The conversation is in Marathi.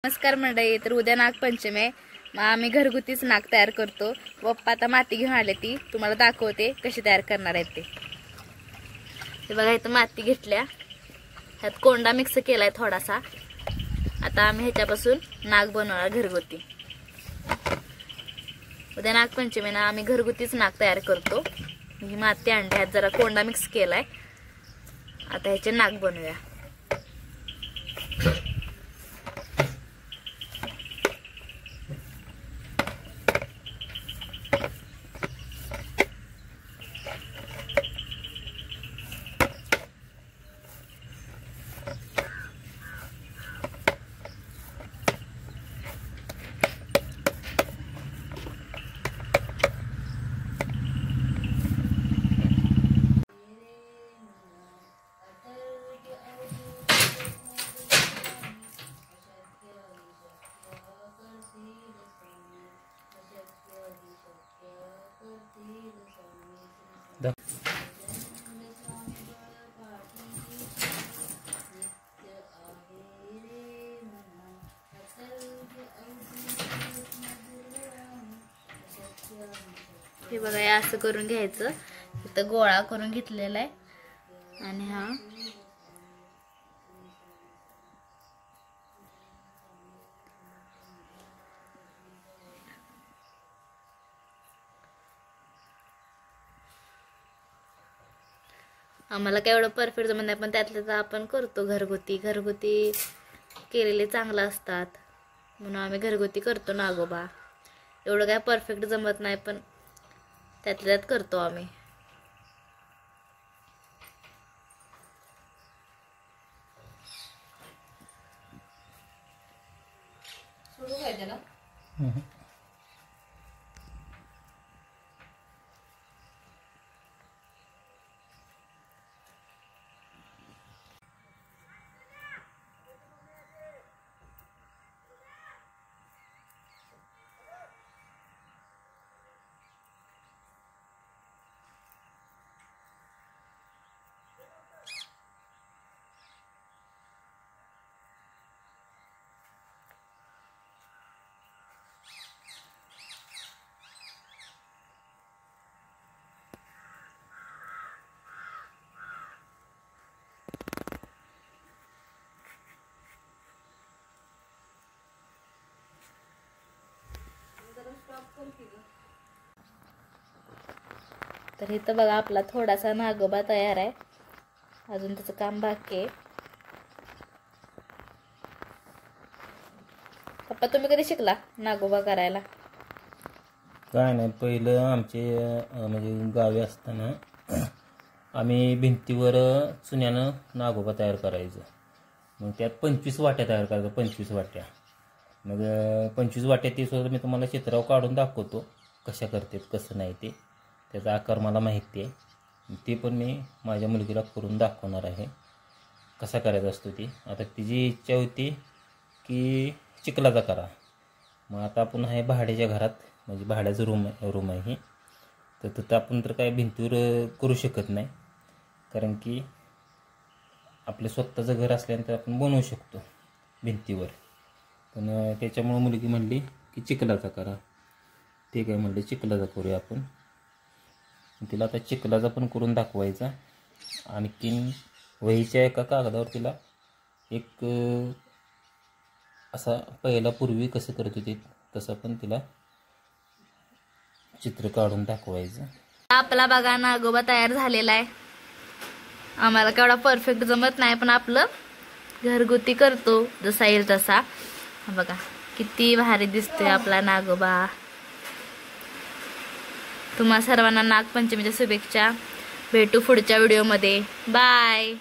नमस्कार मंडळी. तर उद्या नागपंचमी आहे. मग आम्ही घरगुतीच नाग तयार करतो. पप्पा आता माती घेऊन आले, ती तुम्हाला दाखवते कशी तयार करणार आहेत ते बघा. इथं माती घेतल्या, ह्यात कोंडा मिक्स केलाय थोडासा. आता आम्ही ह्याच्यापासून नाग बनवणार घरगुती. उद्या नागपंचमीला आम्ही घरगुतीच नाग तयार करतो. ही माती आणली, ह्यात जरा कोंडा मिक्स केलाय. आता ह्याचे नाग बनवूया. हे बघा, असं करून घ्यायचं. इथं गोळा करून घेतलेला आहे आणि हा आम्हाला काय एवढं परफेक्ट जमत नाही, पण त्यातलं तर आपण करतो. घरगुती केलेले चांगलं असतात म्हणून आम्ही घरगुती करतो नागोबा. एवढं काय परफेक्ट जमत नाही, पण त्यातल्या त्यात करतो आम्ही. सोडू काय त्याला? तर इथं बघा, आपला थोडासा नागोबा तयार आहे. अजून त्याचं काम बाकी आहे. पप्पा, तुम्ही कधी शिकला नागोबा करायला? काय नाही, पहिलं आमचे म्हणजे गावी असताना आम्ही भिंतीवर चुन्यानं नागोबा तयार करायचो. मग त्यात 25 वाट्या तयार करायचो. 25 वाट्या. मग 25 वाट्या ती सुद्धा मी तुम्हाला चित्रावर काढून दाखवतो कशा करतात, कसं नाही ते. त्याचा आकार मला माहिती आहे. ते पण मी माझ्या मुलगीला करून दाखवणार आहे कसा करायचा असतो ती. आता तिची इच्छा होती की चिखलाचा करा. मग आता आपण आहे भाड्याच्या घरात, म्हणजे भाड्याचं रूम आहे ही. तर तिथं आपण तर काय भिंतीवर करू शकत नाही, कारण की आपलं स्वतःचं घर असल्यानंतर आपण बनवू शकतो भिंतीवर. पण त्याच्यामुळं मुलगी म्हणली की चिखलाचा करा. ते काय म्हणले, चिखलाचा करूया आपण. तिला आता चिखलाचा पण करून दाखवायचा. आणखीन वहीच्या एका कागदावर तिला एक असा पहिला पूर्वी कसं करत होती तसं पण तिला चित्र काढून दाखवायचं. आपला बघा नागोबा तयार झालेला आहे. आम्हाला केवढा परफेक्ट जमत नाही, पण आपलं घरगुती करतो जसा येईल तसा. बघा किती भारी दिसतोय आपला नागोबा. तुम्हा सर्वांना नागपंचमीच्या शुभेच्छा. भेटू पुढच्या व्हिडिओमध्ये. बाय.